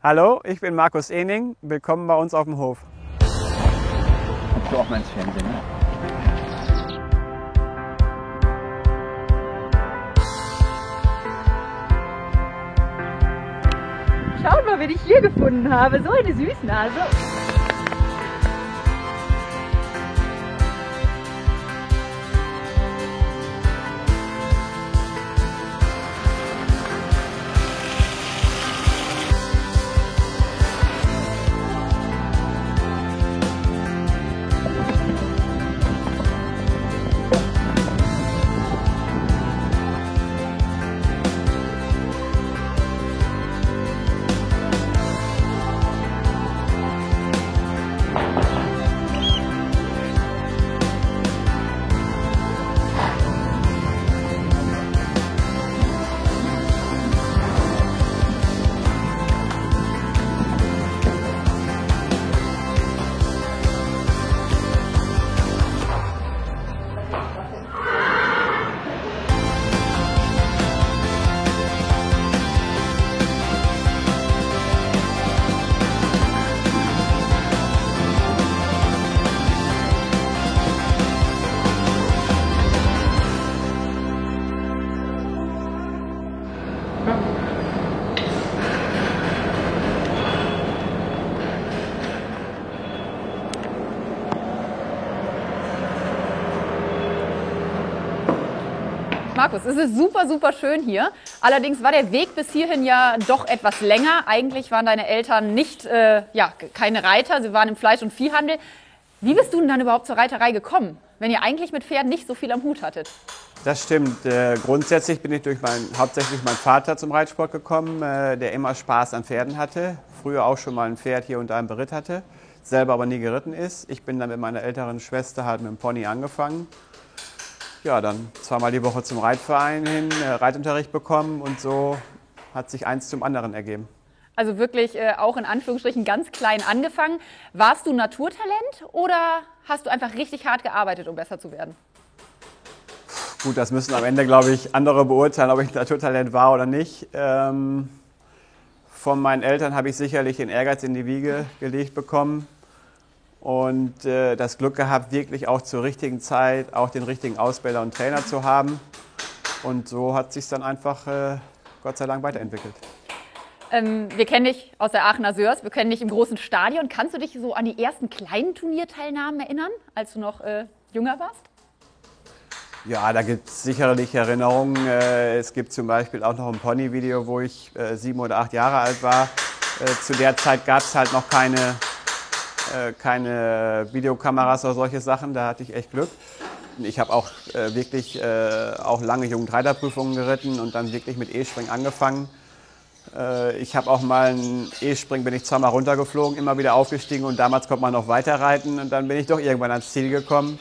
Hallo, ich bin Markus Ehning. Willkommen bei uns auf dem Hof. Guckst du auch mal ins Fernsehen, ne? Schaut mal, wen ich hier gefunden habe. So eine Süßnase. Markus, es ist super, super schön hier. Allerdings war der Weg bis hierhin ja doch etwas länger. Eigentlich waren deine Eltern nicht, keine Reiter, sie waren im Fleisch- und Viehhandel. Wie bist du denn dann überhaupt zur Reiterei gekommen, wenn ihr eigentlich mit Pferden nicht so viel am Hut hattet? Das stimmt. Grundsätzlich bin ich durch hauptsächlich meinen Vater zum Reitsport gekommen, der immer Spaß an Pferden hatte. Früher auch schon mal ein Pferd hier und da im Beritt hatte, selber aber nie geritten ist. Ich bin dann mit meiner älteren Schwester halt mit dem Pony angefangen. Ja, dann zweimal die Woche zum Reitverein hin, Reitunterricht bekommen und so hat sich eins zum anderen ergeben. Also wirklich auch in Anführungsstrichen ganz klein angefangen. Warst du Naturtalent oder hast du einfach richtig hart gearbeitet, um besser zu werden? Gut, das müssen am Ende, glaube ich, andere beurteilen, ob ich Naturtalent war oder nicht. Von meinen Eltern habe ich sicherlich den Ehrgeiz in die Wiege gelegt bekommen. Und das Glück gehabt, wirklich auch zur richtigen Zeit auch den richtigen Ausbilder und Trainer zu haben. Und so hat sich dann einfach, Gott sei Dank, weiterentwickelt. Wir kennen dich aus der Aachener Sörs, wir kennen dich im großen Stadion. Kannst du dich so an die ersten kleinen Turnierteilnahmen erinnern, als du noch jünger warst? Ja, da gibt es sicherlich Erinnerungen. Es gibt zum Beispiel auch noch ein Pony-Video, wo ich 7 oder 8 Jahre alt war. Zu der Zeit gab es halt noch keine Videokameras oder solche Sachen, da hatte ich echt Glück. Ich habe auch wirklich auch lange Jugendreiterprüfungen geritten und dann wirklich mit E-Springen angefangen. Ich habe auch mal ein E-Springen, bin ich zweimal runtergeflogen, immer wieder aufgestiegen und damals konnte man noch weiter reiten und dann bin ich doch irgendwann ans Ziel gekommen.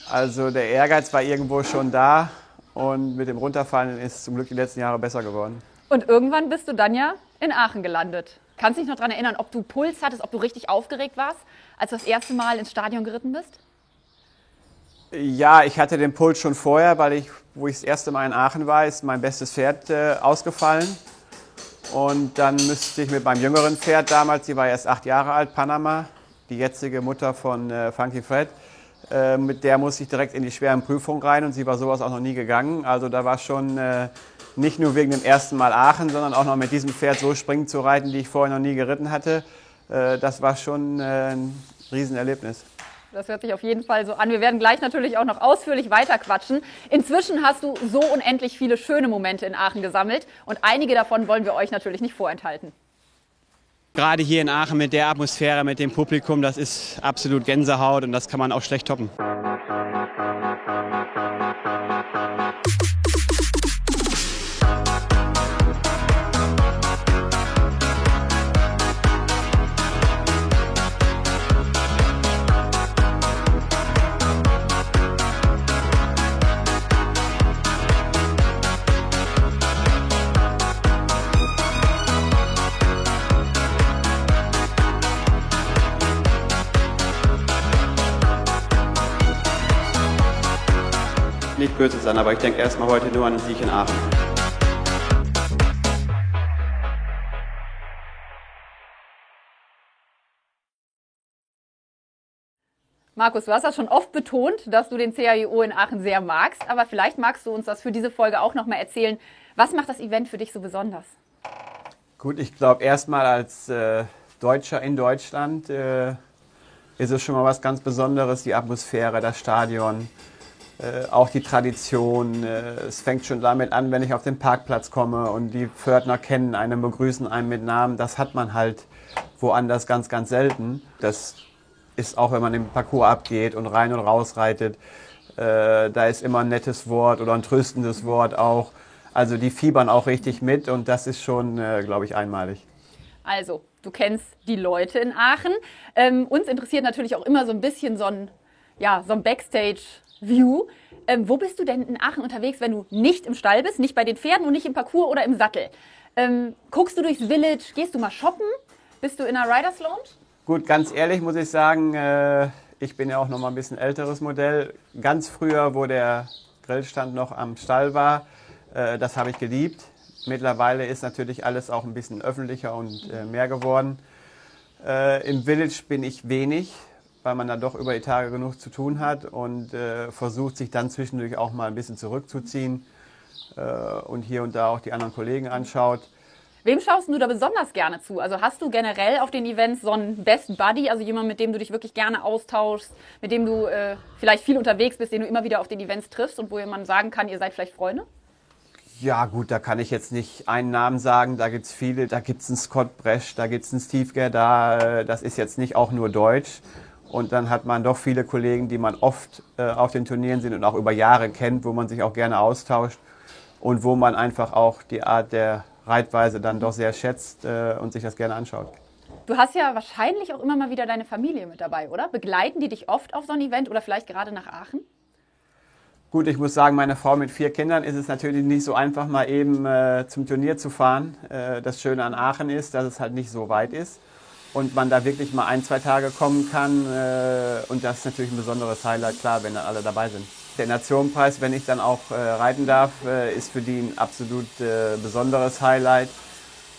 Also der Ehrgeiz war irgendwo schon da und mit dem Runterfallen ist es zum Glück die letzten Jahre besser geworden. Und irgendwann bist du dann ja in Aachen gelandet. Kannst du dich noch daran erinnern, ob du Puls hattest, ob du richtig aufgeregt warst, als du das erste Mal ins Stadion geritten bist? Ja, ich hatte den Puls schon vorher, weil wo ich das erste Mal in Aachen war, ist mein bestes Pferd ausgefallen. Und dann müsste ich mit meinem jüngeren Pferd damals, die war erst 8 Jahre alt, Panama, die jetzige Mutter von Funky Fred, mit der musste ich direkt in die schweren Prüfungen rein und sie war sowas auch noch nie gegangen. Also da war schon nicht nur wegen dem ersten Mal Aachen, sondern auch noch mit diesem Pferd so springen zu reiten, die ich vorher noch nie geritten hatte. Das war schon ein Riesenerlebnis. Das hört sich auf jeden Fall so an. Wir werden gleich natürlich auch noch ausführlich weiterquatschen. Inzwischen hast du so unendlich viele schöne Momente in Aachen gesammelt und einige davon wollen wir euch natürlich nicht vorenthalten. Gerade hier in Aachen mit der Atmosphäre, mit dem Publikum, das ist absolut Gänsehaut und das kann man auch schlecht toppen. Nicht böse sein, aber ich denke erstmal heute nur an den Sieg in Aachen. Markus, du hast das schon oft betont, dass du den CAIO in Aachen sehr magst, aber vielleicht magst du uns das für diese Folge auch noch mal erzählen. Was macht das Event für dich so besonders? Gut, ich glaube erstmal als Deutscher in Deutschland ist es schon mal was ganz Besonderes, die Atmosphäre, das Stadion, auch die Tradition. Es fängt schon damit an, wenn ich auf den Parkplatz komme und die Pförtner kennen einen, begrüßen einen mit Namen. Das hat man halt woanders ganz, ganz selten. Das ist auch, wenn man den Parcours abgeht und rein und raus reitet, da ist immer ein nettes Wort oder ein tröstendes Wort auch. Also die fiebern auch richtig mit und das ist schon, glaube ich, einmalig. Also, du kennst die Leute in Aachen. Uns interessiert natürlich auch immer so ein bisschen so ein Backstage-View. Wo bist du denn in Aachen unterwegs, wenn du nicht im Stall bist, nicht bei den Pferden und nicht im Parcours oder im Sattel? Guckst du durchs Village, gehst du mal shoppen? Bist du in einer Riders Lounge? Gut, ganz ehrlich muss ich sagen, ich bin ja auch noch mal ein bisschen älteres Modell. Ganz früher, wo der Grillstand noch am Stall war, das habe ich geliebt. Mittlerweile ist natürlich alles auch ein bisschen öffentlicher und mehr geworden. Im Village bin ich wenig, weil man da doch über die Tage genug zu tun hat und versucht sich dann zwischendurch auch mal ein bisschen zurückzuziehen und hier und da auch die anderen Kollegen anschaut. Wem schaust du da besonders gerne zu? Also hast du generell auf den Events so einen Best Buddy, also jemand, mit dem du dich wirklich gerne austauschst, mit dem du vielleicht viel unterwegs bist, den du immer wieder auf den Events triffst und wo jemand sagen kann, ihr seid vielleicht Freunde? Ja gut, da kann ich jetzt nicht einen Namen sagen, da gibt es viele, da gibt es einen Scott Bresch, da gibt es einen Steve Gerda, das ist jetzt nicht auch nur Deutsch. Und dann hat man doch viele Kollegen, die man oft auf den Turnieren sind und auch über Jahre kennt, wo man sich auch gerne austauscht und wo man einfach auch die Art der Reitweise dann doch sehr schätzt und sich das gerne anschaut. Du hast ja wahrscheinlich auch immer mal wieder deine Familie mit dabei, oder? Begleiten die dich oft auf so ein Event oder vielleicht gerade nach Aachen? Gut, ich muss sagen, meine Frau mit 4 Kindern ist es natürlich nicht so einfach, mal eben zum Turnier zu fahren. Das Schöne an Aachen ist, dass es halt nicht so weit ist und man da wirklich mal 1, 2 Tage kommen kann. Und das ist natürlich ein besonderes Highlight, klar, wenn dann alle dabei sind. Der Nationenpreis, wenn ich dann auch reiten darf, ist für die ein absolut besonderes Highlight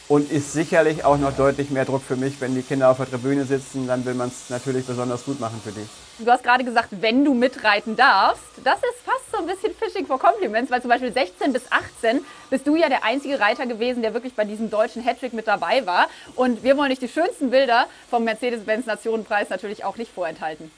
und ist sicherlich auch noch deutlich mehr Druck für mich, wenn die Kinder auf der Tribüne sitzen, dann will man es natürlich besonders gut machen für die. Du hast gerade gesagt, wenn du mitreiten darfst. Das ist fast so ein bisschen Fishing for Compliments, weil zum Beispiel 16 bis 18 bist du ja der einzige Reiter gewesen, der wirklich bei diesem deutschen Hattrick mit dabei war. Und wir wollen dich die schönsten Bilder vom Mercedes-Benz Nationenpreis natürlich auch nicht vorenthalten.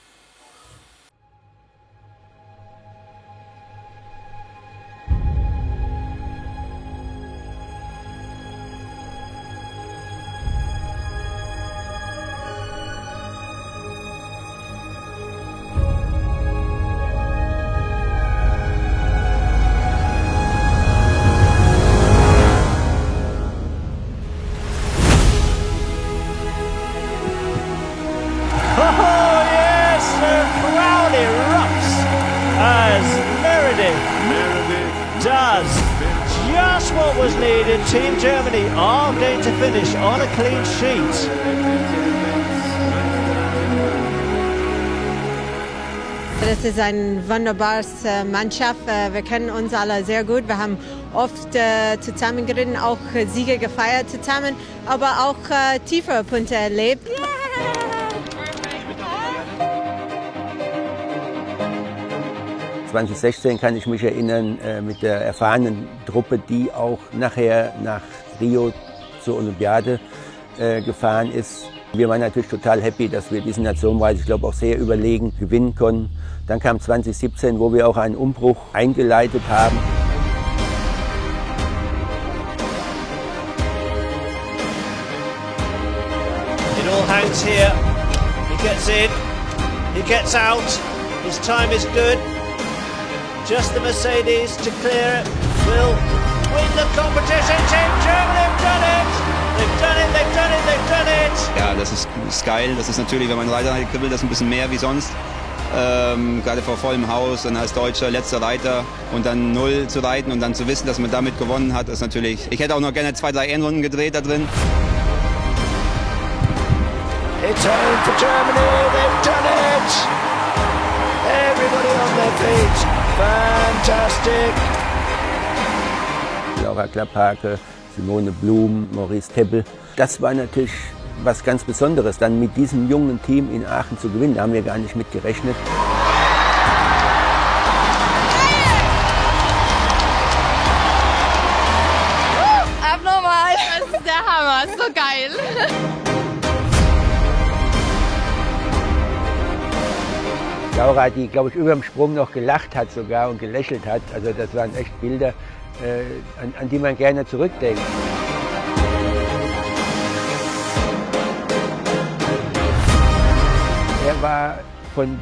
Does just what was needed. Team Germany are going to finish on a clean sheet. Das ist eine wunderbare Mannschaft. Wir kennen uns alle sehr gut. Wir haben oft zusammen geritten, auch Siege gefeiert zusammen, aber auch tiefe Punkte erlebt. 2016 kann ich mich erinnern, mit der erfahrenen Truppe, die auch nachher nach Rio zur Olympiade gefahren ist. Wir waren natürlich total happy, dass wir diesen Nationenpreis, ich glaube, auch sehr überlegen gewinnen konnten. Dann kam 2017, wo wir auch einen Umbruch eingeleitet haben. It all hangs here. He gets in, he gets out, his time is good. Just the Mercedes to clear it will win the competition. Team Germany have done it! They've done it, they've done it, they've done it! Ja, das ist geil. Das ist natürlich, wenn man Reiter hat, kribbelt das ein bisschen mehr wie sonst. Gerade vor vollem Haus und als Deutscher letzter Reiter und dann 0 zu reiten und dann zu wissen, dass man damit gewonnen hat, ist natürlich... Ich hätte auch noch gerne 2, 3 Endrunden gedreht da drin. It's home for Germany, they've done it! Everybody on their feet. Fantastic! Laura Klapphake, Simone Blum, Maurice Teppel. Das war natürlich was ganz Besonderes, dann mit diesem jungen Team in Aachen zu gewinnen. Da haben wir gar nicht mit gerechnet. Abnormal, das ist der Hammer, ist so geil. Laura, die, glaube ich, über dem Sprung noch gelacht hat sogar und gelächelt hat. Also das waren echt Bilder, an die man gerne zurückdenkt. Er war von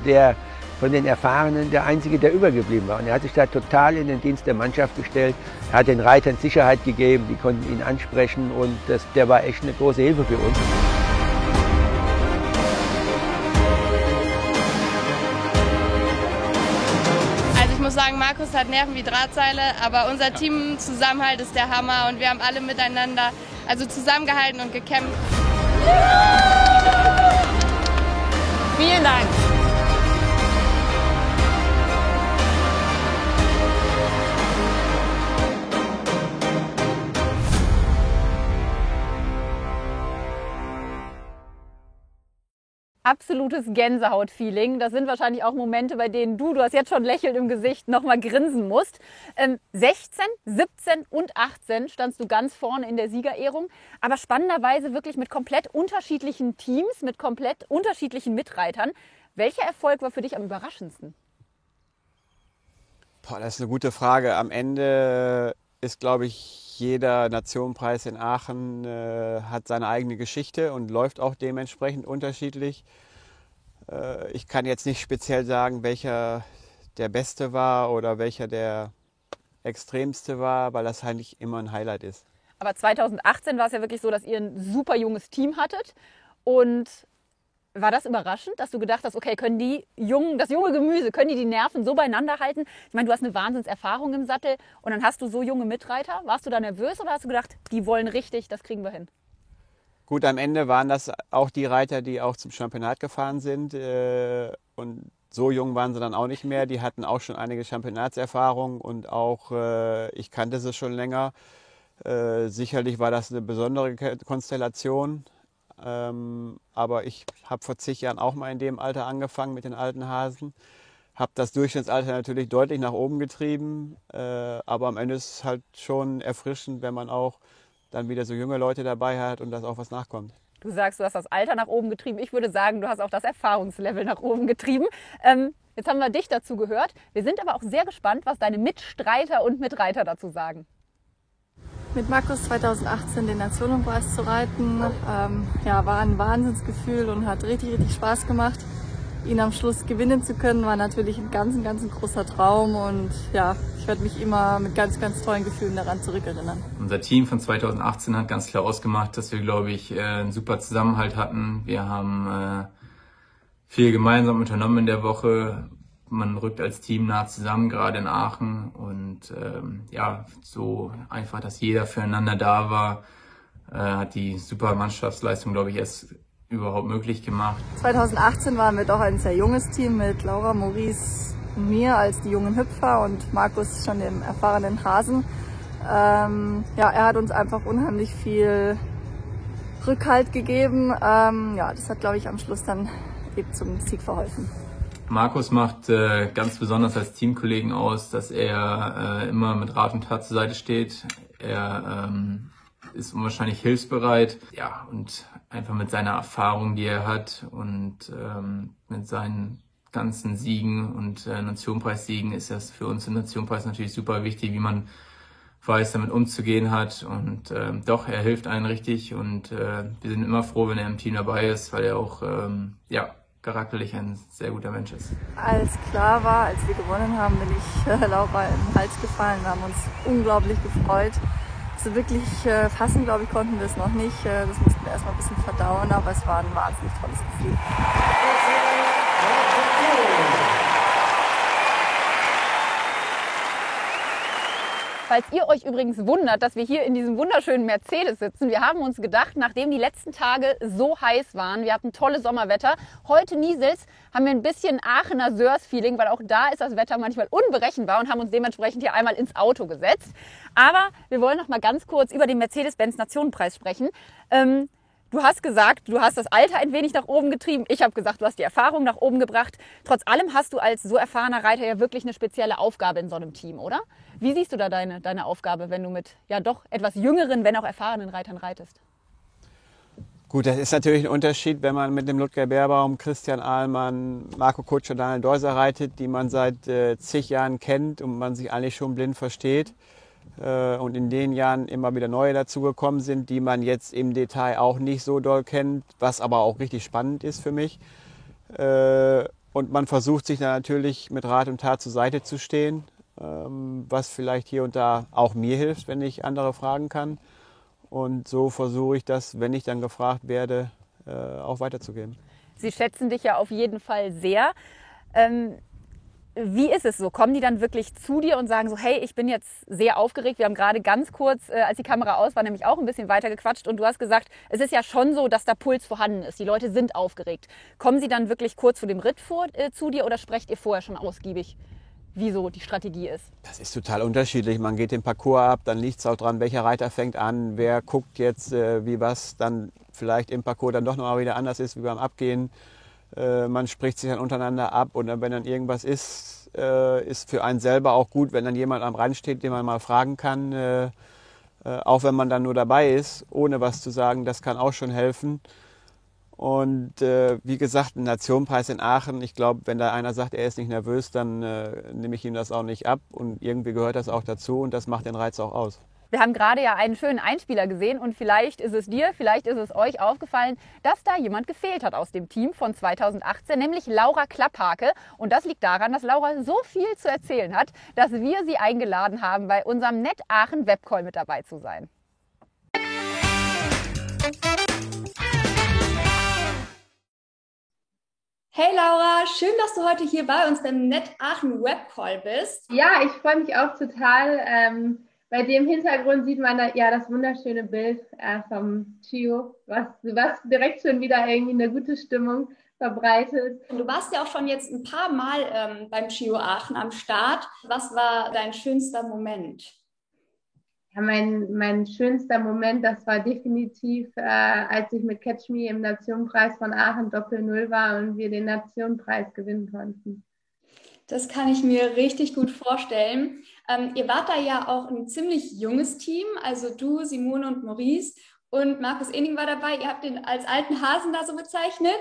den Erfahrenen der Einzige, der übergeblieben war. Und er hat sich da total in den Dienst der Mannschaft gestellt. Er hat den Reitern Sicherheit gegeben, die konnten ihn ansprechen und der war echt eine große Hilfe für uns. Ich muss sagen, Markus hat Nerven wie Drahtseile, aber unser Teamzusammenhalt ist der Hammer und wir haben alle miteinander zusammengehalten und gekämpft. Vielen Dank. Absolutes Gänsehaut-Feeling. Das sind wahrscheinlich auch Momente, bei denen du hast jetzt schon lächelnd im Gesicht, nochmal grinsen musst. 16, 17 und 18 standst du ganz vorne in der Siegerehrung, aber spannenderweise wirklich mit komplett unterschiedlichen Teams, mit komplett unterschiedlichen Mitreitern. Welcher Erfolg war für dich am überraschendsten? Das ist eine gute Frage. Am Ende ist, glaube ich, jeder Nationenpreis in Aachen hat seine eigene Geschichte und läuft auch dementsprechend unterschiedlich. Ich kann jetzt nicht speziell sagen, welcher der Beste war oder welcher der Extremste war, weil das eigentlich immer ein Highlight ist. Aber 2018 war es ja wirklich so, dass ihr ein super junges Team hattet. Und war das überraschend, dass du gedacht hast, okay, können das junge Gemüse, können die Nerven so beieinander halten? Ich meine, du hast eine Wahnsinnserfahrung im Sattel und dann hast du so junge Mitreiter. Warst du da nervös oder hast du gedacht, die wollen richtig, das kriegen wir hin? Gut, am Ende waren das auch die Reiter, die auch zum Championat gefahren sind. Und so jung waren sie dann auch nicht mehr. Die hatten auch schon einige Championatserfahrungen und auch, ich kannte sie schon länger. Sicherlich war das eine besondere Konstellation. Aber ich habe vor zig Jahren auch mal in dem Alter angefangen mit den alten Hasen. Habe das Durchschnittsalter natürlich deutlich nach oben getrieben. Aber am Ende ist es halt schon erfrischend, wenn man auch dann wieder so junge Leute dabei hat und dass auch was nachkommt. Du sagst, du hast das Alter nach oben getrieben. Ich würde sagen, du hast auch das Erfahrungslevel nach oben getrieben. Jetzt haben wir dich dazu gehört. Wir sind aber auch sehr gespannt, was deine Mitstreiter und Mitreiter dazu sagen. Mit Markus 2018 den Nationenpreis zu reiten, war ein Wahnsinnsgefühl und hat richtig, richtig Spaß gemacht. Ihn am Schluss gewinnen zu können, war natürlich ein ganz großer Traum und ja, ich werde mich immer mit ganz, ganz tollen Gefühlen daran zurückerinnern. Unser Team von 2018 hat ganz klar ausgemacht, dass wir, glaube ich, einen super Zusammenhalt hatten. Wir haben viel gemeinsam unternommen in der Woche. Man rückt als Team nah zusammen, gerade in Aachen. Und so einfach, dass jeder füreinander da war, hat die super Mannschaftsleistung, glaube ich, erst überhaupt möglich gemacht. 2018 waren wir doch ein sehr junges Team mit Laura, Maurice und mir als die jungen Hüpfer und Markus schon dem erfahrenen Hasen. Er hat uns einfach unheimlich viel Rückhalt gegeben. Das hat, glaube ich, am Schluss dann eben zum Sieg verholfen. Markus macht ganz besonders als Teamkollegen aus, dass er immer mit Rat und Tat zur Seite steht. Er ist unwahrscheinlich hilfsbereit, und einfach mit seiner Erfahrung, die er hat und mit seinen ganzen Siegen und Nationenpreissiegen ist das für uns im Nationenpreis natürlich super wichtig, wie man weiß, damit umzugehen hat. Und er hilft einen richtig und wir sind immer froh, wenn er im Team dabei ist, weil er auch charakterlich ein sehr guter Mensch ist. Als klar war, als wir gewonnen haben, bin ich Laura im Hals gefallen. Wir haben uns unglaublich gefreut. So wirklich fassen, glaube ich, konnten wir es noch nicht. Das mussten wir erstmal ein bisschen verdauen, aber es war ein wahnsinnig tolles Gefühl. Falls ihr euch übrigens wundert, dass wir hier in diesem wunderschönen Mercedes sitzen, wir haben uns gedacht, nachdem die letzten Tage so heiß waren, wir hatten tolles Sommerwetter, heute nieselt's, haben wir ein bisschen Aachener Sörs-Feeling, weil auch da ist das Wetter manchmal unberechenbar und haben uns dementsprechend hier einmal ins Auto gesetzt. Aber wir wollen noch mal ganz kurz über den Mercedes-Benz Nationenpreis sprechen. Du hast gesagt, du hast das Alter ein wenig nach oben getrieben. Ich habe gesagt, du hast die Erfahrung nach oben gebracht. Trotz allem hast du als so erfahrener Reiter ja wirklich eine spezielle Aufgabe in so einem Team, oder? Wie siehst du da deine Aufgabe, wenn du mit ja doch etwas jüngeren, wenn auch erfahrenen Reitern reitest? Gut, das ist natürlich ein Unterschied, wenn man mit dem Ludger Beerbaum, Christian Ahlmann, Marco Kutscher, Daniel Deuser reitet, die man seit zig Jahren kennt und man sich eigentlich schon blind versteht. Und in den Jahren immer wieder neue dazugekommen sind, die man jetzt im Detail auch nicht so doll kennt, was aber auch richtig spannend ist für mich. Und man versucht sich dann natürlich mit Rat und Tat zur Seite zu stehen, was vielleicht hier und da auch mir hilft, wenn ich andere fragen kann. Und so versuche ich das, wenn ich dann gefragt werde, auch weiterzugeben. Sie schätzen dich ja auf jeden Fall sehr. Wie ist es so? Kommen die dann wirklich zu dir und sagen so, hey, ich bin jetzt sehr aufgeregt. Wir haben gerade ganz kurz, als die Kamera aus war, nämlich auch ein bisschen weiter gequatscht. Und du hast gesagt, es ist ja schon so, dass da Puls vorhanden ist. Die Leute sind aufgeregt. Kommen sie dann wirklich kurz vor dem Ritt zu dir oder sprecht ihr vorher schon ausgiebig, wie so die Strategie ist? Das ist total unterschiedlich. Man geht den Parcours ab, dann liegt es auch dran, welcher Reiter fängt an, wer guckt jetzt, wie was dann vielleicht im Parcours dann doch noch mal wieder anders ist wie beim Abgehen. Man spricht sich dann untereinander ab und dann, wenn dann irgendwas ist für einen selber auch gut, wenn dann jemand am Rand steht, den man mal fragen kann, auch wenn man dann nur dabei ist, ohne was zu sagen, das kann auch schon helfen. Und wie gesagt, ein Nationenpreis in Aachen, ich glaube, wenn da einer sagt, er ist nicht nervös, dann nehme ich ihm das auch nicht ab und irgendwie gehört das auch dazu und das macht den Reiz auch aus. Wir haben gerade ja einen schönen Einspieler gesehen und vielleicht ist es dir, vielleicht ist es euch aufgefallen, dass da jemand gefehlt hat aus dem Team von 2018, nämlich Laura Klapphake. Und das liegt daran, dass Laura so viel zu erzählen hat, dass wir sie eingeladen haben, bei unserem Net Aachen Webcall mit dabei zu sein. Hey Laura, schön, dass du heute hier bei uns beim Net Aachen Webcall bist. Ja, ich freue mich auch total. Bei dem Hintergrund sieht man ja das wunderschöne Bild vom Chio, was direkt schon wieder irgendwie eine gute Stimmung verbreitet. Du warst ja auch schon jetzt ein paar Mal beim Chio Aachen am Start. Was war dein schönster Moment? Ja, mein schönster Moment, das war definitiv, als ich mit Catch Me im Nationenpreis von Aachen Doppel-0 war und wir den Nationenpreis gewinnen konnten. Das kann ich mir richtig gut vorstellen. Ihr wart da ja auch ein ziemlich junges Team, also du, Simone und Maurice und Markus Ening war dabei. Ihr habt ihn als alten Hasen da so bezeichnet.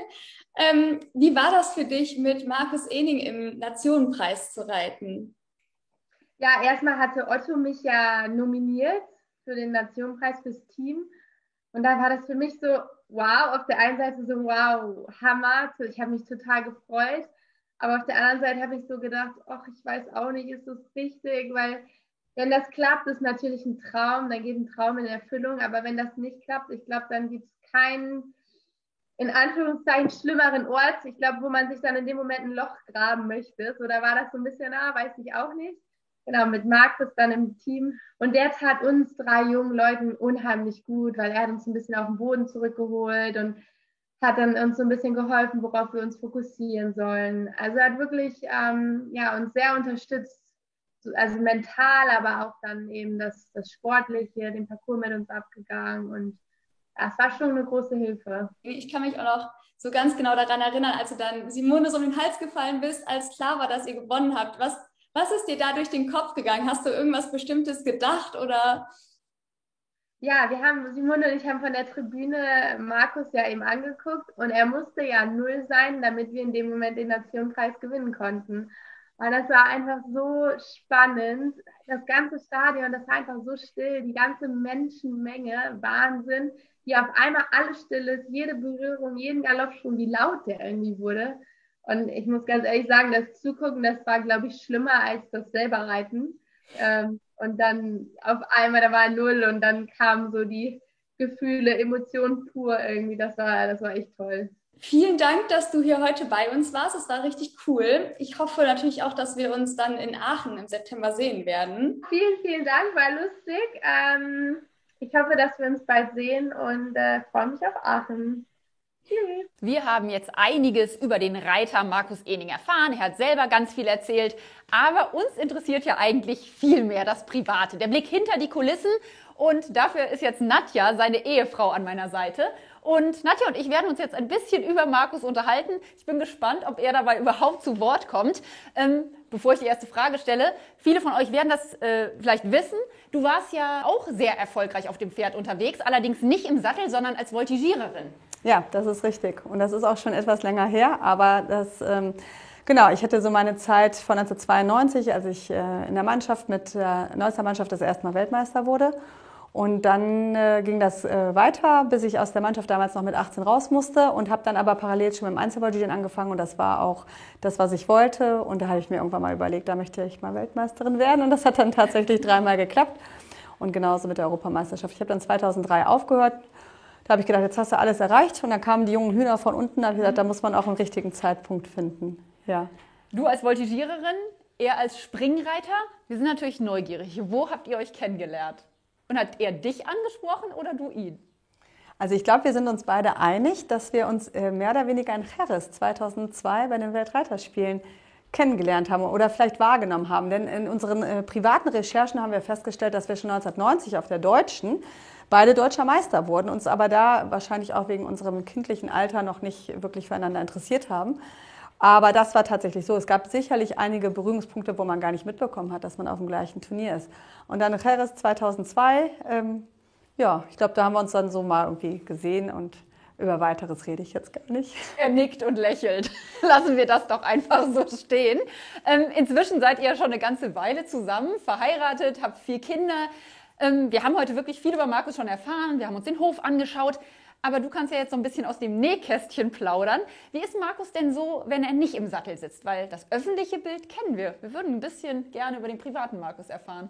Wie war das für dich, mit Markus Ening im Nationenpreis zu reiten? Ja, erstmal hatte Otto mich ja nominiert für den Nationenpreis fürs Team. Und da war das für mich so, wow, auf der einen Seite so, wow, Hammer. Ich habe mich total gefreut. Aber auf der anderen Seite habe ich so gedacht, ach, ich weiß auch nicht, ist das richtig? Weil wenn das klappt, ist natürlich ein Traum, dann geht ein Traum in Erfüllung. Aber wenn das nicht klappt, ich glaube, dann gibt es keinen, in Anführungszeichen, schlimmeren Ort, ich glaube, wo man sich dann in dem Moment ein Loch graben möchte. So, da war das so ein bisschen, weiß ich auch nicht. Genau, mit Markus dann im Team. Und der tat uns 3 jungen Leuten unheimlich gut, weil er hat uns ein bisschen auf den Boden zurückgeholt und hat dann uns so ein bisschen geholfen, worauf wir uns fokussieren sollen. Also er hat wirklich uns sehr unterstützt, also mental, aber auch dann eben das Sportliche, den Parcours mit uns abgegangen und ja, es war schon eine große Hilfe. Ich kann mich auch noch so ganz genau daran erinnern, als du dann Simone so um den Hals gefallen bist, als klar war, dass ihr gewonnen habt. Was ist dir da durch den Kopf gegangen? Hast du irgendwas Bestimmtes gedacht oder? Ja, Simone und ich haben von der Tribüne Markus ja eben angeguckt und er musste ja 0 sein, damit wir in dem Moment den Nationenpreis gewinnen konnten. Und das war einfach so spannend. Das ganze Stadion, das war einfach so still, die ganze Menschenmenge, Wahnsinn, wie auf einmal alles still ist, jede Berührung, jeden Galoppsprung, wie laut der irgendwie wurde. Und ich muss ganz ehrlich sagen, das Zugucken, das war, glaube ich, schlimmer als das selber Reiten. Und dann auf einmal, da war 0 und dann kamen so die Gefühle, Emotionen pur irgendwie. Das war echt toll. Vielen Dank, dass du hier heute bei uns warst. Es war richtig cool. Ich hoffe natürlich auch, dass wir uns dann in Aachen im September sehen werden. Vielen, vielen Dank, war lustig. Ich hoffe, dass wir uns bald sehen und freue mich auf Aachen. Tschüss. Wir haben jetzt einiges über den Reiter Markus Ening erfahren. Er hat selber ganz viel erzählt. Aber uns interessiert ja eigentlich viel mehr das Private, der Blick hinter die Kulissen. Und dafür ist jetzt Nadja, seine Ehefrau, an meiner Seite. Und Nadja und ich werden uns jetzt ein bisschen über Markus unterhalten. Ich bin gespannt, ob er dabei überhaupt zu Wort kommt. Bevor ich die erste Frage stelle, viele von euch werden das vielleicht wissen. Du warst ja auch sehr erfolgreich auf dem Pferd unterwegs, allerdings nicht im Sattel, sondern als Voltigiererin. Ja, das ist richtig. Und das ist auch schon etwas länger her. Aber das, genau, ich hatte so meine Zeit von 1992, als ich in der Mannschaft mit der Neusser Mannschaft das erste Mal Weltmeister wurde. Und dann ging das weiter, bis ich aus der Mannschaft damals noch mit 18 raus musste und habe dann aber parallel schon mit dem Einzelvoltigieren angefangen und das war auch das, was ich wollte. Und da habe ich mir irgendwann mal überlegt, da möchte ich mal Weltmeisterin werden und das hat dann tatsächlich 3-mal geklappt und genauso mit der Europameisterschaft. Ich habe dann 2003 aufgehört, da habe ich gedacht, jetzt hast du alles erreicht und dann kamen die jungen Hühner von unten, da habe ich gesagt, da muss man auch einen richtigen Zeitpunkt finden. Ja. Du als Voltigiererin, er als Springreiter, wir sind natürlich neugierig. Wo habt ihr euch kennengelernt? Und hat er dich angesprochen oder du ihn? Also ich glaube, wir sind uns beide einig, dass wir uns mehr oder weniger in Jerez 2002 bei den Weltreiterspielen kennengelernt haben oder vielleicht wahrgenommen haben. Denn in unseren privaten Recherchen haben wir festgestellt, dass wir schon 1990 auf der Deutschen beide deutscher Meister wurden, uns aber da wahrscheinlich auch wegen unserem kindlichen Alter noch nicht wirklich füreinander interessiert haben. Aber das war tatsächlich so. Es gab sicherlich einige Berührungspunkte, wo man gar nicht mitbekommen hat, dass man auf dem gleichen Turnier ist. Und dann Jerez 2002, ja, ich glaube, da haben wir uns dann so mal irgendwie gesehen und über Weiteres rede ich jetzt gar nicht. Er nickt und lächelt. Lassen wir das doch einfach so stehen. Inzwischen seid ihr ja schon eine ganze Weile zusammen, verheiratet, habt 4 Kinder. Wir haben heute wirklich viel über Markus schon erfahren. Wir haben uns den Hof angeschaut. Aber du kannst ja jetzt so ein bisschen aus dem Nähkästchen plaudern. Wie ist Markus denn so, wenn er nicht im Sattel sitzt? Weil das öffentliche Bild kennen wir. Wir würden ein bisschen gerne über den privaten Markus erfahren.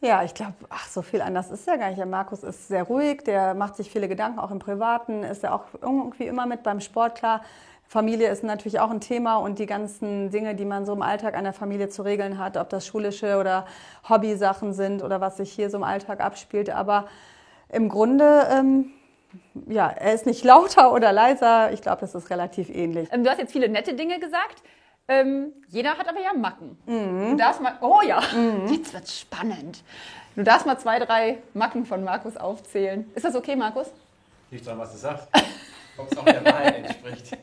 Ja, ich glaube, so viel anders ist ja gar nicht. Der Markus ist sehr ruhig, der macht sich viele Gedanken, auch im Privaten, ist ja auch irgendwie immer mit beim Sport, klar. Familie ist natürlich auch ein Thema und die ganzen Dinge, die man so im Alltag an der Familie zu regeln hat, ob das schulische oder Hobbysachen sind oder was sich hier so im Alltag abspielt. Aber im Grunde, ja, er ist nicht lauter oder leiser. Ich glaube, das ist relativ ähnlich. Du hast jetzt viele nette Dinge gesagt. Jeder hat aber ja Macken. Du darfst mal, oh ja, jetzt wird's spannend. Du darfst mal 2, 3 Macken von Markus aufzählen. Ist das okay, Markus? Nicht dran, was du sagst. Ob es auch der Wahrheit entspricht.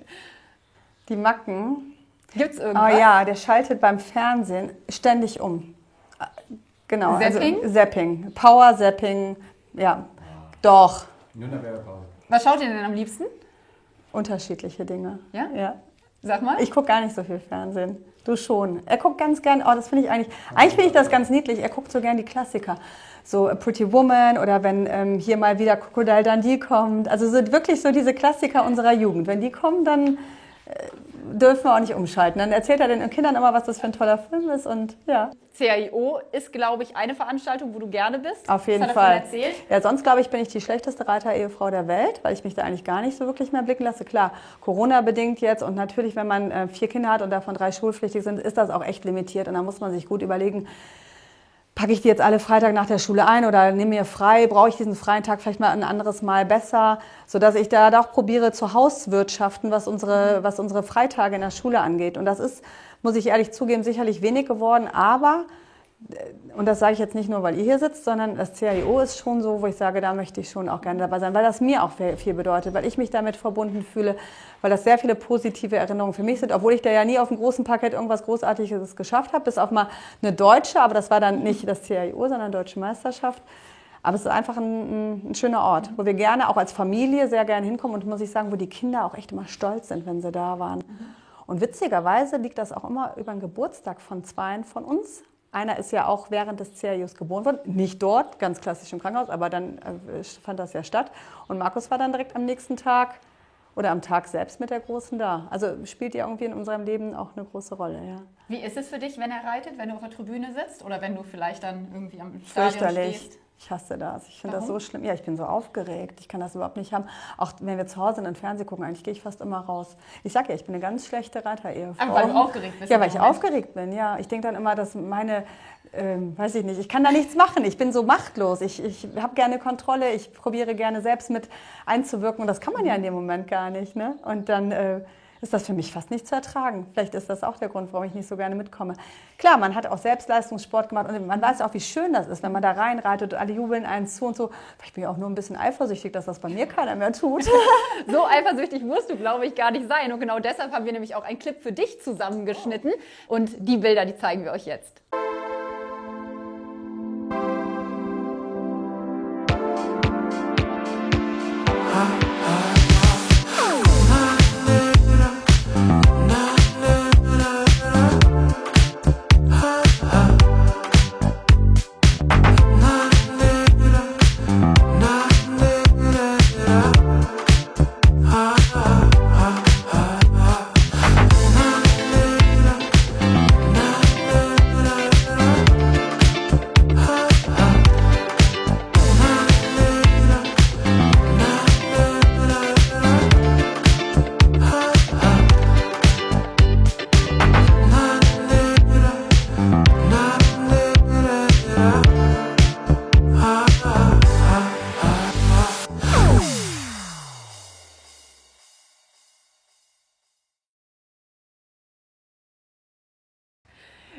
Die Macken. Gibt's irgendwas? Oh ja, der schaltet beim Fernsehen ständig um. Genau. Zapping? Also Zapping. Power Zapping. Ja, doch. Nur eine Werbepause. Was schaut ihr denn am liebsten? Unterschiedliche Dinge. Ja? Ja. Sag mal. Ich gucke gar nicht so viel Fernsehen. Du schon. Er guckt ganz gern, oh, das finde ich eigentlich finde ich das ganz niedlich. Er guckt so gern die Klassiker. So A Pretty Woman oder wenn hier mal wieder Crocodile Dundee kommt. Also so, wirklich so diese Klassiker unserer Jugend. Wenn die kommen, dann dürfen wir auch nicht umschalten. Dann erzählt er den Kindern immer, was das für ein toller Film ist und ja. CAIO ist, glaube ich, eine Veranstaltung, wo du gerne bist. Auf jeden Fall. Ja, sonst, glaube ich, bin ich die schlechteste Reiter-Ehefrau der Welt, weil ich mich da eigentlich gar nicht so wirklich mehr blicken lasse. Klar, Corona-bedingt jetzt und natürlich, wenn man 4 Kinder hat und davon 3 schulpflichtig sind, ist das auch echt limitiert und da muss man sich gut überlegen, packe ich die jetzt alle Freitag nach der Schule ein oder nehme mir frei, brauche ich diesen freien Tag vielleicht mal ein anderes Mal besser, sodass ich da auch probiere zu hauswirtschaften, was unsere Freitage in der Schule angeht. Und das ist, muss ich ehrlich zugeben, sicherlich wenig geworden, aber, und das sage ich jetzt nicht nur, weil ihr hier sitzt, sondern das CAIO ist schon so, wo ich sage, da möchte ich schon auch gerne dabei sein, weil das mir auch viel bedeutet, weil ich mich damit verbunden fühle, weil das sehr viele positive Erinnerungen für mich sind, obwohl ich da ja nie auf dem großen Parkett irgendwas Großartiges geschafft habe, bis auf mal eine deutsche, aber das war dann nicht das CAIO, sondern Deutsche Meisterschaft. Aber es ist einfach ein schöner Ort, wo wir gerne auch als Familie sehr gerne hinkommen und muss ich sagen, wo die Kinder auch echt immer stolz sind, wenn sie da waren. Und witzigerweise liegt das auch immer über den Geburtstag von 2 von uns. Einer ist ja auch während des CAIOs geboren worden, nicht dort, ganz klassisch im Krankenhaus, aber dann fand das ja statt. Und Markus war dann direkt am nächsten Tag oder am Tag selbst mit der Großen da. Also spielt ja irgendwie in unserem Leben auch eine große Rolle, ja. Wie ist es für dich, wenn er reitet, wenn du auf der Tribüne sitzt oder wenn du vielleicht dann irgendwie am Stadion fürchterlich. Stehst? Ich hasse das. Ich finde das so schlimm. Ja, ich bin so aufgeregt. Ich kann das überhaupt nicht haben. Auch wenn wir zu Hause in den Fernsehen gucken, eigentlich gehe ich fast immer raus. Ich sage ja, ich bin eine ganz schlechte Reiter-Ehefrau. Aber weil du aufgeregt bist? Ja, weil ich aufgeregt bin, ja. Ich denke dann immer, dass meine, weiß ich nicht, ich kann da nichts machen. Ich bin so machtlos. Ich habe gerne Kontrolle. Ich probiere gerne selbst mit einzuwirken. Und das kann man ja in dem Moment gar nicht, ne? Und dann ist das für mich fast nicht zu ertragen. Vielleicht ist das auch der Grund, warum ich nicht so gerne mitkomme. Klar, man hat auch Selbstleistungssport gemacht und man weiß auch, wie schön das ist, wenn man da reinreitet und alle jubeln einen zu und so. Ich bin ja auch nur ein bisschen eifersüchtig, dass das bei mir keiner mehr tut. So eifersüchtig musst du, glaube ich, gar nicht sein. Und genau deshalb haben wir nämlich auch einen Clip für dich zusammengeschnitten. Und die Bilder, die zeigen wir euch jetzt.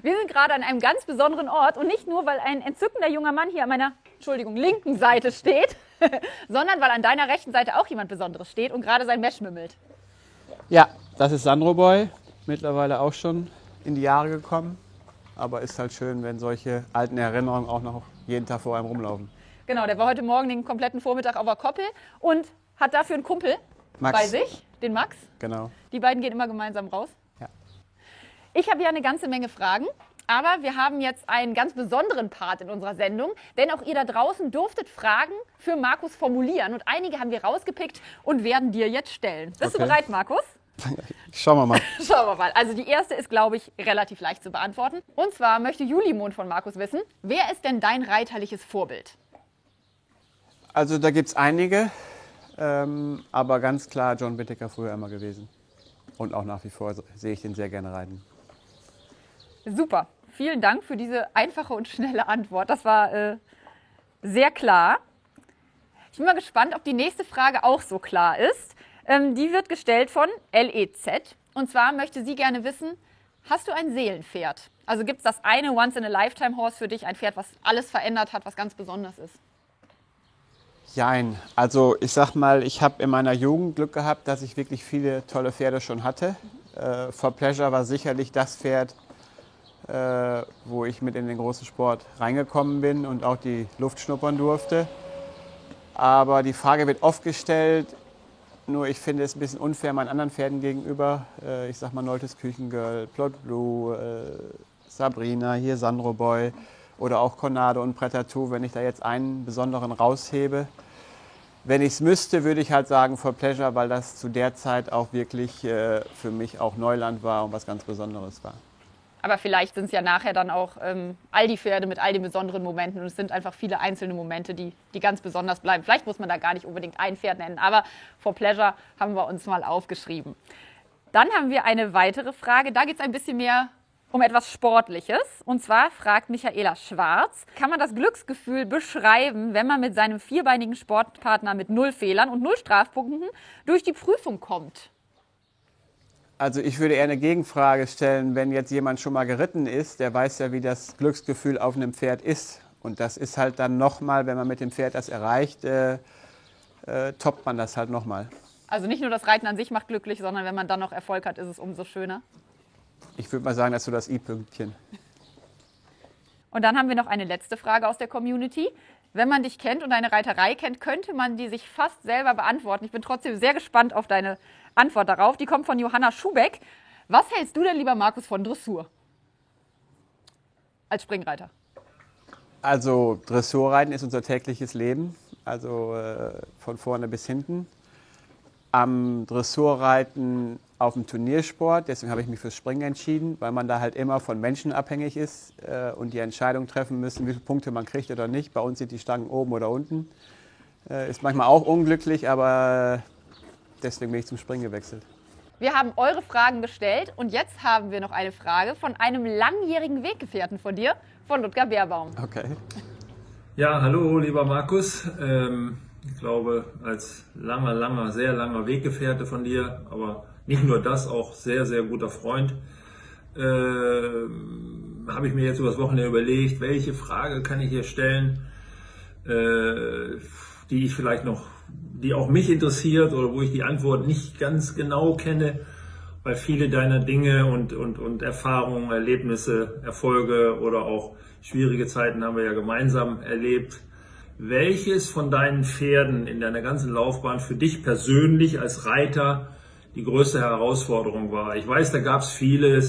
Wir sind gerade an einem ganz besonderen Ort und nicht nur, weil ein entzückender junger Mann hier an meiner, linken Seite steht, sondern weil an deiner rechten Seite auch jemand Besonderes steht und gerade sein Mesh schmimmelt. Ja, das ist Sandro Boy, mittlerweile auch schon in die Jahre gekommen, aber ist halt schön, wenn solche alten Erinnerungen auch noch jeden Tag vor einem rumlaufen. Genau, der war heute Morgen den kompletten Vormittag auf der Koppel und hat dafür einen Kumpel Max. bei sich, den Max. Genau. Die beiden gehen immer gemeinsam raus. Ja. Ich habe ja eine ganze Menge Fragen, aber wir haben jetzt einen ganz besonderen Part in unserer Sendung, denn auch ihr da draußen durftet Fragen für Markus formulieren und einige haben wir rausgepickt und werden dir jetzt stellen. Bist du bereit, Markus? Schauen wir mal. Schauen wir mal. Also die erste ist, glaube ich, relativ leicht zu beantworten. Und zwar möchte Julimond von Markus wissen, wer ist denn dein reiterliches Vorbild? Also da gibt es einige, aber ganz klar John Whittaker früher immer gewesen. Und auch nach wie vor sehe ich den sehr gerne reiten. Super. Vielen Dank für diese einfache und schnelle Antwort. Das war sehr klar. Ich bin mal gespannt, ob die nächste Frage auch so klar ist. Die wird gestellt von LEZ. Und zwar möchte sie gerne wissen, hast du ein Seelenpferd? Also gibt es das eine Once-in-a-Lifetime-Horse für dich, ein Pferd, was alles verändert hat, was ganz besonders ist? Jein. Also ich sag mal, ich habe in meiner Jugend Glück gehabt, dass ich wirklich viele tolle Pferde schon hatte. For Pleasure war sicherlich das Pferd, wo ich mit in den großen Sport reingekommen bin und auch die Luft schnuppern durfte. Aber die Frage wird oft gestellt, nur ich finde es ein bisschen unfair meinen anderen Pferden gegenüber. Ich sag mal Noltes Küchengirl, Plot Blue, Sabrina, hier Sandro Boy oder auch Cornado und Pretatou, wenn ich da jetzt einen besonderen raushebe. Wenn ich es müsste, würde ich halt sagen For Pleasure, weil das zu der Zeit auch wirklich für mich auch Neuland war und was ganz Besonderes war. Aber vielleicht sind es ja nachher dann auch all die Pferde mit all den besonderen Momenten. Und es sind einfach viele einzelne Momente, die ganz besonders bleiben. Vielleicht muss man da gar nicht unbedingt ein Pferd nennen, aber For Pleasure haben wir uns mal aufgeschrieben. Dann haben wir eine weitere Frage. Da geht es ein bisschen mehr um etwas Sportliches. Und zwar fragt Michaela Schwarz, kann man das Glücksgefühl beschreiben, wenn man mit seinem vierbeinigen Sportpartner mit 0 Fehlern und 0 Strafpunkten durch die Prüfung kommt? Also ich würde eher eine Gegenfrage stellen, wenn jetzt jemand schon mal geritten ist, der weiß ja, wie das Glücksgefühl auf einem Pferd ist. Und das ist halt dann nochmal, wenn man mit dem Pferd das erreicht, toppt man das halt nochmal. Also nicht nur das Reiten an sich macht glücklich, sondern wenn man dann noch Erfolg hat, ist es umso schöner. Ich würde mal sagen, das ist so das I-Pünktchen. Und dann haben wir noch eine letzte Frage aus der Community. Wenn man dich kennt und deine Reiterei kennt, könnte man die sich fast selber beantworten. Ich bin trotzdem sehr gespannt auf deine Antwort darauf. Die kommt von Johanna Schubeck. Was hältst du denn, lieber Markus, von Dressur? Als Springreiter. Also Dressurreiten ist unser tägliches Leben, also von vorne bis hinten. Am Dressurreiten auf dem Turniersport, deswegen habe ich mich fürs Springen entschieden, weil man da halt immer von Menschen abhängig ist und die Entscheidung treffen müssen, wie viele Punkte man kriegt oder nicht. Bei uns sind die Stangen oben oder unten. Ist manchmal auch unglücklich, aber deswegen bin ich zum Springen gewechselt. Wir haben eure Fragen gestellt und jetzt haben wir noch eine Frage von einem langjährigen Weggefährten von dir, von Ludger Beerbaum. Okay. Ja, hallo lieber Markus. Ich glaube, als sehr langer Weggefährte von dir, aber Nicht nur das, auch sehr, sehr guter Freund. Habe ich mir jetzt übers Wochenende überlegt, welche Frage kann ich hier stellen, die ich vielleicht noch, die auch mich interessiert oder wo ich die Antwort nicht ganz genau kenne, weil viele deiner Dinge und Erfahrungen, Erlebnisse, Erfolge oder auch schwierige Zeiten haben wir ja gemeinsam erlebt. Welches von deinen Pferden in deiner ganzen Laufbahn für dich persönlich als Reiter die größte Herausforderung war? Ich weiß, da gab es viele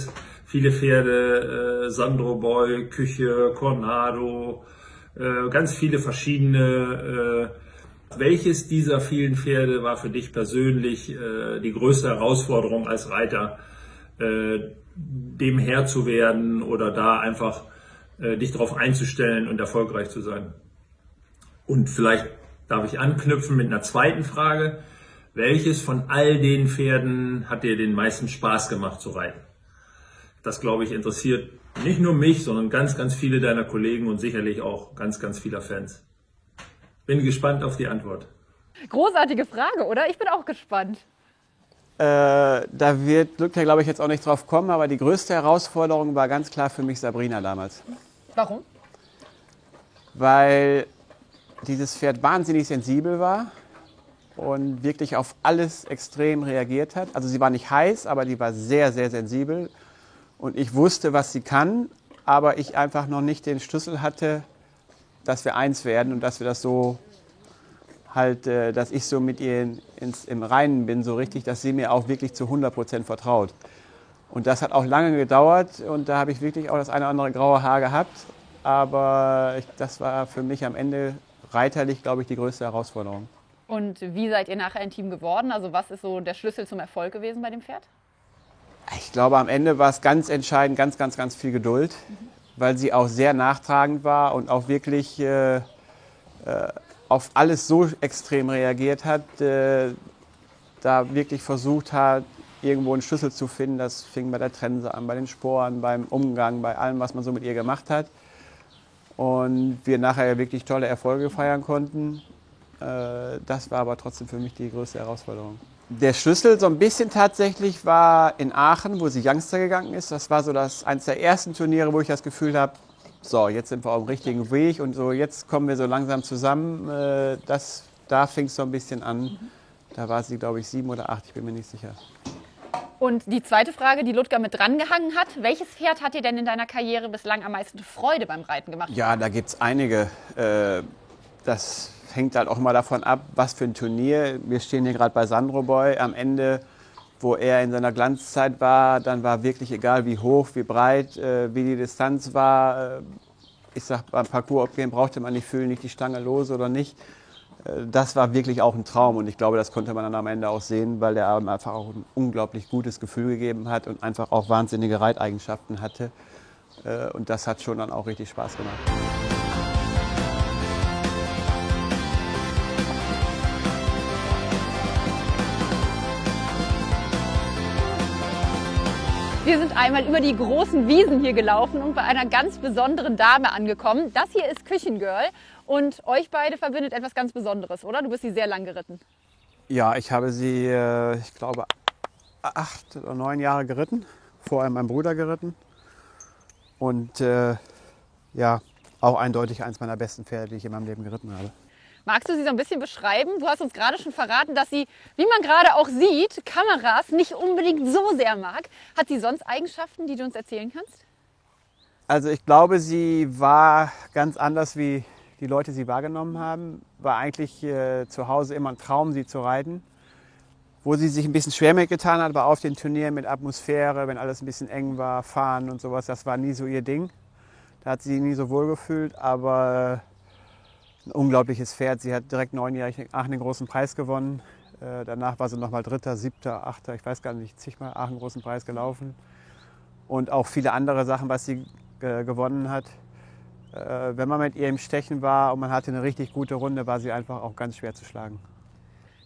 Pferde, Sandro Boy, Küche, Cornado, ganz viele verschiedene. Welches dieser vielen Pferde war für dich persönlich die größte Herausforderung als Reiter, dem Herr zu werden oder da einfach dich darauf einzustellen und erfolgreich zu sein? Und vielleicht darf ich anknüpfen mit einer zweiten Frage. Welches von all den Pferden hat dir den meisten Spaß gemacht zu reiten? Das, glaube ich, interessiert nicht nur mich, sondern ganz, ganz viele deiner Kollegen und sicherlich auch ganz, ganz vieler Fans. Bin gespannt auf die Antwort. Großartige Frage, oder? Ich bin auch gespannt. Da wird Ludger, glaube ich, jetzt auch nicht drauf kommen, aber die größte Herausforderung war ganz klar für mich Sabrina damals. Warum? Weil dieses Pferd wahnsinnig sensibel war und wirklich auf alles extrem reagiert hat. Also sie war nicht heiß, aber die war sehr, sehr sensibel. Und ich wusste, was sie kann, aber ich einfach noch nicht den Schlüssel hatte, dass wir eins werden und dass wir das so halt, dass ich so mit ihr im Reinen bin, so richtig, dass sie mir auch wirklich zu 100% vertraut. Und das hat auch lange gedauert und da habe ich wirklich auch das eine oder andere graue Haar gehabt. Aber das war für mich am Ende reiterlich, glaube ich, die größte Herausforderung. Und wie seid ihr nachher ein Team geworden? Also was ist so der Schlüssel zum Erfolg gewesen bei dem Pferd? Ich glaube, am Ende war es ganz entscheidend, ganz, ganz, ganz viel Geduld, weil sie auch sehr nachtragend war und auch wirklich auf alles so extrem reagiert hat, da wirklich versucht hat, irgendwo einen Schlüssel zu finden. Das fing bei der Trense an, bei den Sporen, beim Umgang, bei allem, was man so mit ihr gemacht hat. Und wir nachher wirklich tolle Erfolge feiern konnten. Das war aber trotzdem für mich die größte Herausforderung. Der Schlüssel so ein bisschen tatsächlich war in Aachen, wo sie Youngster gegangen ist. Das war so eines der ersten Turniere, wo ich das Gefühl habe, so, jetzt sind wir auf dem richtigen Weg und so, jetzt kommen wir so langsam zusammen. Da fing es so ein bisschen an. Da war sie, glaube ich, 7 oder 8, ich bin mir nicht sicher. Und die zweite Frage, die Ludger mit drangehangen hat, welches Pferd hat dir denn in deiner Karriere bislang am meisten Freude beim Reiten gemacht? Ja, da gibt es einige. Das hängt halt auch mal davon ab, was für ein Turnier. Wir stehen hier gerade bei Sandro Boy am Ende, wo er in seiner Glanzzeit war. Dann war wirklich egal, wie hoch, wie breit, wie die Distanz war. Ich sag, beim Parcours abgehen brauchte man nicht fühlen, nicht die Stange los oder nicht. Das war wirklich auch ein Traum und ich glaube, das konnte man dann am Ende auch sehen, weil der einfach auch ein unglaublich gutes Gefühl gegeben hat und einfach auch wahnsinnige Reiteigenschaften hatte. Und das hat schon dann auch richtig Spaß gemacht. Wir sind einmal über die großen Wiesen hier gelaufen und bei einer ganz besonderen Dame angekommen. Das hier ist Küchengirl und euch beide verbindet etwas ganz Besonderes, oder? Du bist sie sehr lang geritten. Ja, ich habe sie, ich glaube, 8 oder 9 Jahre geritten. Vorher meinem Bruder geritten. Und ja, auch eindeutig eins meiner besten Pferde, die ich in meinem Leben geritten habe. Magst du sie so ein bisschen beschreiben? Du hast uns gerade schon verraten, dass sie, wie man gerade auch sieht, Kameras nicht unbedingt so sehr mag. Hat sie sonst Eigenschaften, die du uns erzählen kannst? Also ich glaube, sie war ganz anders, wie die Leute sie wahrgenommen haben. War eigentlich zu Hause immer ein Traum, sie zu reiten. Wo sie sich ein bisschen schwer mitgetan hat, war auf den Turnieren mit Atmosphäre, wenn alles ein bisschen eng war, Fahren und sowas. Das war nie so ihr Ding. Da hat sie sich nie so wohl gefühlt, aber ein unglaubliches Pferd. Sie hat direkt 9-jährig in Aachen den großen Preis gewonnen. Danach war sie nochmal 3., 7., 8., ich weiß gar nicht, zigmal Aachen großen Preis gelaufen. Und auch viele andere Sachen, was sie gewonnen hat. Wenn man mit ihr im Stechen war und man hatte eine richtig gute Runde, war sie einfach auch ganz schwer zu schlagen.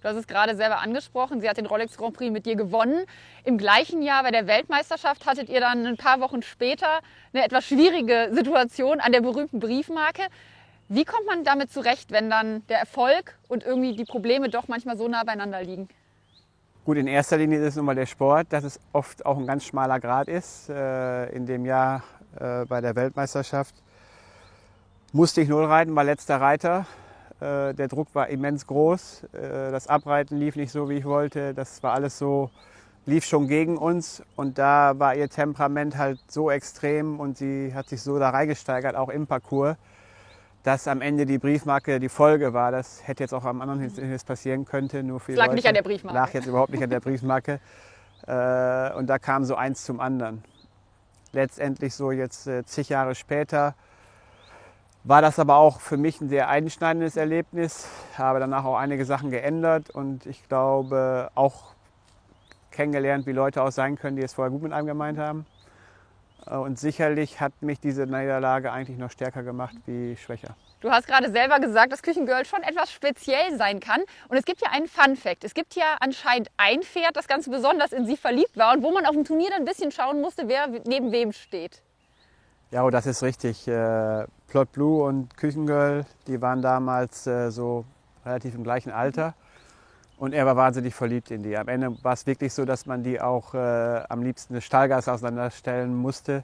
Du hast es gerade selber angesprochen, sie hat den Rolex Grand Prix mit dir gewonnen. Im gleichen Jahr bei der Weltmeisterschaft hattet ihr dann ein paar Wochen später eine etwas schwierige Situation an der berühmten Briefmarke. Wie kommt man damit zurecht, wenn dann der Erfolg und irgendwie die Probleme doch manchmal so nah beieinander liegen? Gut, in erster Linie ist es nun mal der Sport, dass es oft auch ein ganz schmaler Grat ist. In dem Jahr bei der Weltmeisterschaft musste ich 0 reiten, war letzter Reiter. Der Druck war immens groß. Das Abreiten lief nicht so, wie ich wollte. Das war alles so, lief schon gegen uns. Und da war ihr Temperament halt so extrem und sie hat sich so da reingesteigert, auch im Parcours, dass am Ende die Briefmarke die Folge war. Das hätte jetzt auch am anderen Hindernis passieren können. Nur für lag Leute, nicht an der Briefmarke. Lag jetzt überhaupt nicht an der Briefmarke. Und da kam so eins zum anderen. Letztendlich so jetzt zig Jahre später war das aber auch für mich ein sehr einschneidendes Erlebnis. Habe danach auch einige Sachen geändert und ich glaube auch kennengelernt, wie Leute auch sein können, die es vorher gut mit einem gemeint haben. Und sicherlich hat mich diese Niederlage eigentlich noch stärker gemacht wie schwächer. Du hast gerade selber gesagt, dass Küchengirl schon etwas speziell sein kann. Und es gibt ja einen Fun-Fact. Es gibt ja anscheinend ein Pferd, das ganz besonders in sie verliebt war und wo man auf dem Turnier dann ein bisschen schauen musste, wer neben wem steht. Ja, das ist richtig. Plot Blue und Küchengirl, die waren damals so relativ im gleichen Alter. Und er war wahnsinnig verliebt in die. Am Ende war es wirklich so, dass man die auch am liebsten des Stallgas auseinanderstellen musste.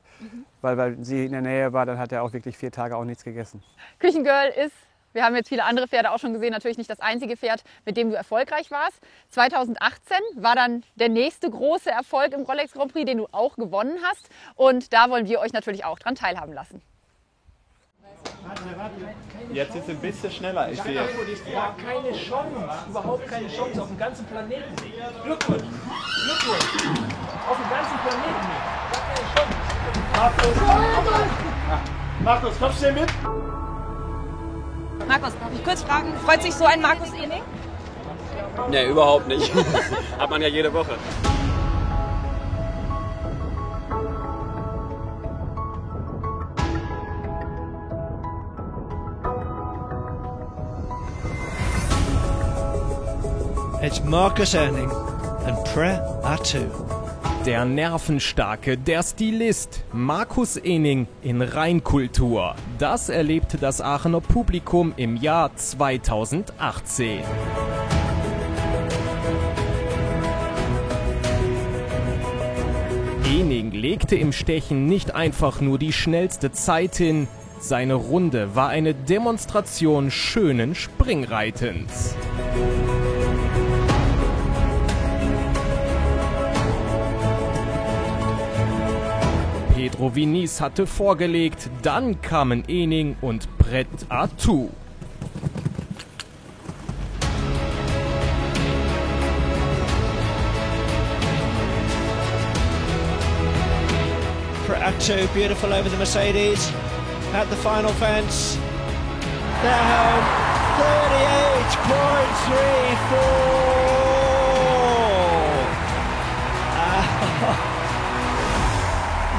Weil sie in der Nähe war, dann hat er auch wirklich 4 Tage auch nichts gegessen. Küchengirl ist, wir haben jetzt viele andere Pferde auch schon gesehen, natürlich nicht das einzige Pferd, mit dem du erfolgreich warst. 2018 war dann der nächste große Erfolg im Rolex Grand Prix, den du auch gewonnen hast. Und da wollen wir euch natürlich auch dran teilhaben lassen. Jetzt ist es ein bisschen schneller. Ich sehe. Ja, keine Chance, überhaupt keine Chance auf dem ganzen Planeten nicht. Glückwunsch, Glückwunsch. Auf dem ganzen Planeten nicht. Gar keine Chance. Markus, kommst du mit? Markus, darf ich kurz fragen, freut sich so ein Markus Ening? Nee, überhaupt nicht. Hat man ja jede Woche. It's Markus Ening and Prêt à Tout. Der nervenstarke, der Stilist Markus Ening in Reinkultur. Das erlebte das Aachener Publikum im Jahr 2018. Ening legte im Stechen nicht einfach nur die schnellste Zeit hin, seine Runde war eine Demonstration schönen Springreitens. Pedro Vinícius hatte vorgelegt, dann kamen Ening und Prêt à Tout. Prêt à Tout, beautiful over the Mercedes. At the final fence. They're home. 38.34.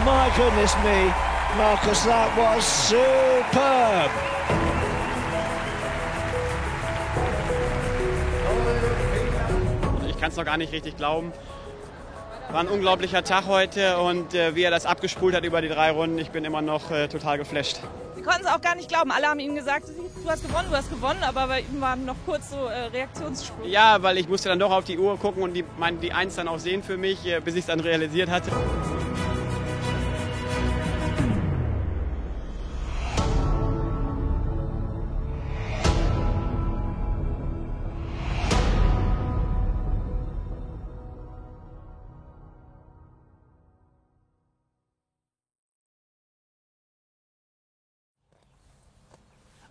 My goodness me, Markus, that was superb. Ich kann es noch gar nicht richtig glauben. War ein unglaublicher Tag heute und wie er das abgespult hat über die 3 Runden, ich bin immer noch total geflasht. Sie konnten es auch gar nicht glauben. Alle haben ihm gesagt, du hast gewonnen, aber bei ihm waren noch kurz so Reaktionsspuren. Ja, weil ich musste dann doch auf die Uhr gucken und die 1 dann auch sehen für mich, bis ich es dann realisiert hatte.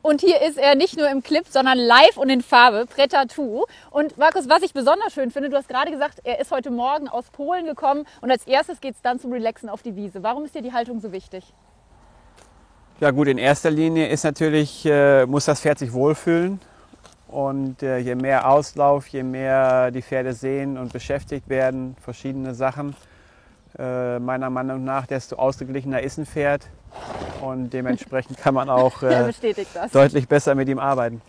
Und hier ist er nicht nur im Clip, sondern live und in Farbe, Prêt à Tout. Und Markus, was ich besonders schön finde, du hast gerade gesagt, er ist heute Morgen aus Polen gekommen und als erstes geht es dann zum Relaxen auf die Wiese. Warum ist dir die Haltung so wichtig? Ja gut, in erster Linie ist natürlich, muss das Pferd sich wohlfühlen. Und je mehr Auslauf, je mehr die Pferde sehen und beschäftigt werden, verschiedene Sachen, meiner Meinung nach, desto ausgeglichener ist ein Pferd. Und dementsprechend kann man auch deutlich besser mit ihm arbeiten.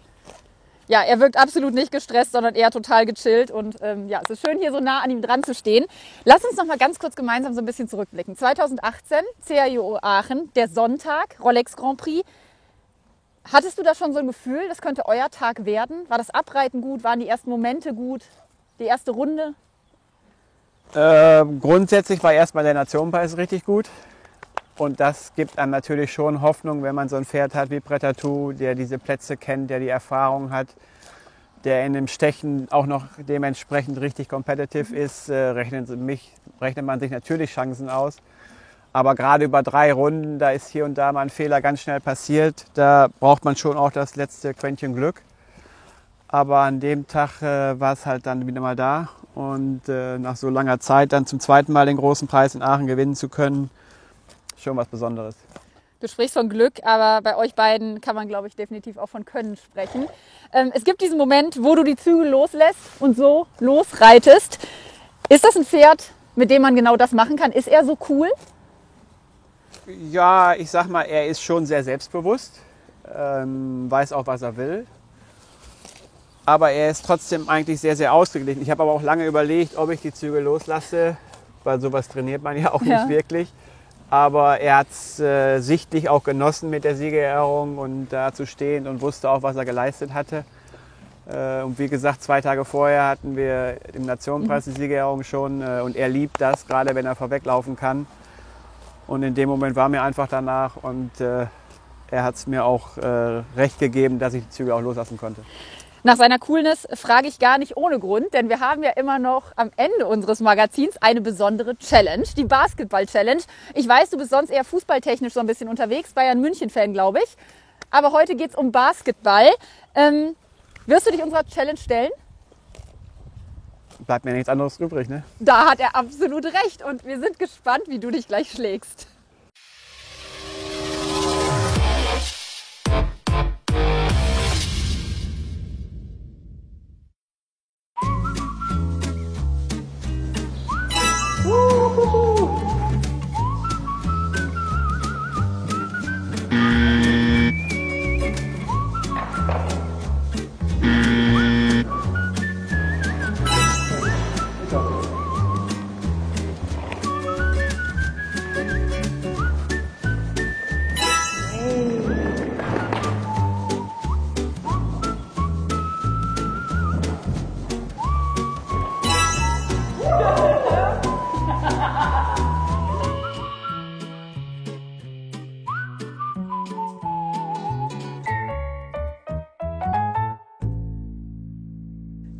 Ja, er wirkt absolut nicht gestresst, sondern eher total gechillt. Und ja, es ist schön, hier so nah an ihm dran zu stehen. Lass uns noch mal ganz kurz gemeinsam so ein bisschen zurückblicken. 2018, CAIO Aachen, der Sonntag, Rolex Grand Prix. Hattest du da schon so ein Gefühl, das könnte euer Tag werden? War das Abreiten gut? Waren die ersten Momente gut? Die erste Runde? Grundsätzlich war erstmal der Nationenpreis richtig gut. Und das gibt einem natürlich schon Hoffnung, wenn man so ein Pferd hat wie Prêt-à-tout, der diese Plätze kennt, der die Erfahrung hat, der in dem Stechen auch noch dementsprechend richtig competitive ist, rechnet man sich natürlich Chancen aus. Aber gerade über 3 Runden, da ist hier und da mal ein Fehler ganz schnell passiert. Da braucht man schon auch das letzte Quäntchen Glück. Aber an dem Tag war es halt dann wieder mal da. Und nach so langer Zeit dann zum zweiten Mal den großen Preis in Aachen gewinnen zu können, schon was Besonderes. Du sprichst von Glück, aber bei euch beiden kann man, glaube ich, definitiv auch von Können sprechen. Es gibt diesen Moment, wo du die Zügel loslässt und so losreitest. Ist das ein Pferd, mit dem man genau das machen kann? Ist er so cool? Ja, ich sag mal, er ist schon sehr selbstbewusst, weiß auch, was er will. Aber er ist trotzdem eigentlich sehr, sehr ausgeglichen. Ich habe aber auch lange überlegt, ob ich die Zügel loslasse, weil sowas trainiert man ja auch nicht wirklich. Aber er hat es sichtlich auch genossen mit der Siegerehrung und da zu stehen und wusste auch, was er geleistet hatte. Und wie gesagt, 2 Tage vorher hatten wir im Nationenpreis die Siegerehrung schon und er liebt das, gerade wenn er vorweglaufen kann. Und in dem Moment war mir einfach danach und er hat es mir auch recht gegeben, dass ich die Zügel auch loslassen konnte. Nach seiner Coolness frage ich gar nicht ohne Grund, denn wir haben ja immer noch am Ende unseres Magazins eine besondere Challenge, die Basketball-Challenge. Ich weiß, du bist sonst eher fußballtechnisch so ein bisschen unterwegs, Bayern-München-Fan, glaube ich. Aber heute geht es um Basketball. Wirst du dich unserer Challenge stellen? Bleibt mir nichts anderes übrig, ne? Da hat er absolut recht und wir sind gespannt, wie du dich gleich schlägst.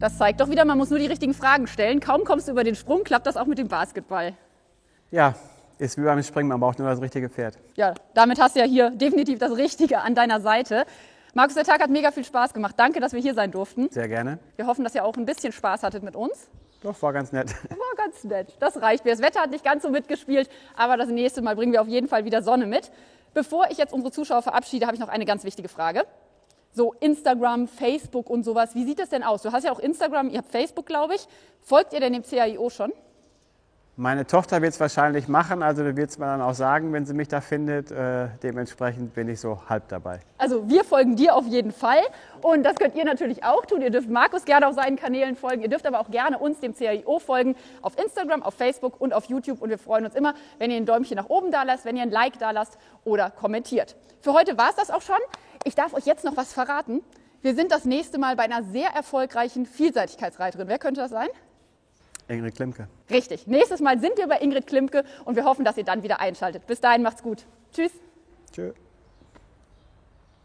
Das zeigt doch wieder, man muss nur die richtigen Fragen stellen. Kaum kommst du über den Sprung, klappt das auch mit dem Basketball. Ja, ist wie beim Springen, man braucht nur das richtige Pferd. Ja, damit hast du ja hier definitiv das Richtige an deiner Seite. Markus, der Tag hat mega viel Spaß gemacht. Danke, dass wir hier sein durften. Sehr gerne. Wir hoffen, dass ihr auch ein bisschen Spaß hattet mit uns. Doch, war ganz nett. War ganz nett. Das reicht mir. Das Wetter hat nicht ganz so mitgespielt, aber das nächste Mal bringen wir auf jeden Fall wieder Sonne mit. Bevor ich jetzt unsere Zuschauer verabschiede, habe ich noch eine ganz wichtige Frage. So Instagram, Facebook und sowas, wie sieht das denn aus? Du hast ja auch Instagram, ihr habt Facebook, glaube ich. Folgt ihr denn dem CAIO schon? Meine Tochter wird es wahrscheinlich machen, also wird es mir dann auch sagen, wenn sie mich da findet. Dementsprechend bin ich so halb dabei. Also wir folgen dir auf jeden Fall und das könnt ihr natürlich auch tun. Ihr dürft Markus gerne auf seinen Kanälen folgen, ihr dürft aber auch gerne uns, dem CAIO, folgen auf Instagram, auf Facebook und auf YouTube und wir freuen uns immer, wenn ihr ein Däumchen nach oben da lasst, wenn ihr ein Like da lasst oder kommentiert. Für heute war es das auch schon. Ich darf euch jetzt noch was verraten. Wir sind das nächste Mal bei einer sehr erfolgreichen Vielseitigkeitsreiterin. Wer könnte das sein? Ingrid Klimke. Richtig. Nächstes Mal sind wir bei Ingrid Klimke und wir hoffen, dass ihr dann wieder einschaltet. Bis dahin macht's gut. Tschüss. Tschüss.